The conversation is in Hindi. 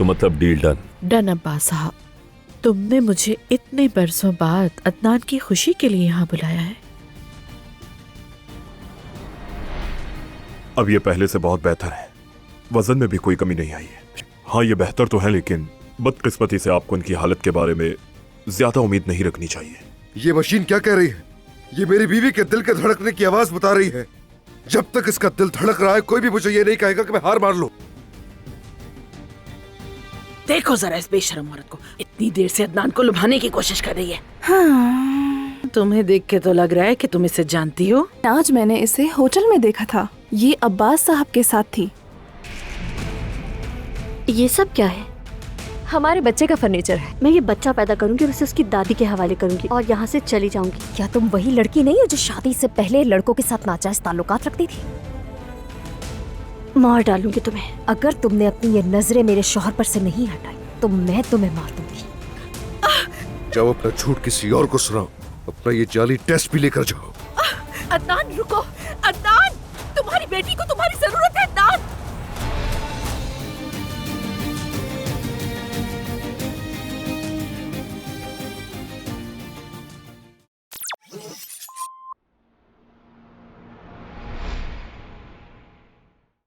तो मतलब डील डन? डन अब्बास साहब, तुमने मुझे इतने बरसों बाद अदनान की खुशी के लिए यहाँ बुलाया है। अब ये पहले से बहुत बेहतर है, वजन में भी कोई कमी नहीं आई है। हाँ, ये बेहतर तो है, लेकिन बदकिस्मती से आपको इनकी हालत के बारे में ज्यादा उम्मीद नहीं रखनी चाहिए। ये मशीन क्या कह रही है? ये मेरी बीवी के दिल के धड़कने की आवाज बता रही है। जब तक इसका दिल धड़क रहा है, कोई भी मुझे ये नहीं कहेगा कि मैं हार मान लूं। देखो जरा इस बेशरम औरत को, इतनी देर से अदनान को लुभाने की कोशिश कर रही है। हाँ, तुम्हें देख के तो लग रहा है कि तुम इसे जानती हो। आज मैंने इसे होटल में देखा था। ये अब्बास साहब के साथ थी। ये सब क्या है? हमारे बच्चे का फर्नीचर है। मैं ये बच्चा पैदा करूंगी और उसे उसकी दादी के हवाले करूंगी और यहाँ से चली जाऊंगी। क्या तुम वही लड़की नहीं हो जो शादी से पहले लड़कों के साथ नाजायज ताल्लुकात रखती थी? मार डालूंगी तुम्हें। अगर तुमने अपनी ये नजरें मेरे शौहर पर से नहीं हटाई तो मैं तुम्हें मार दूंगी। जाओ अपना झूठ किसी और को सुनाओ, अपना ये जाली टेस्ट भी लेकर जाओ। अदनान रुको, अदनान, तुम्हारी बेटी को तुम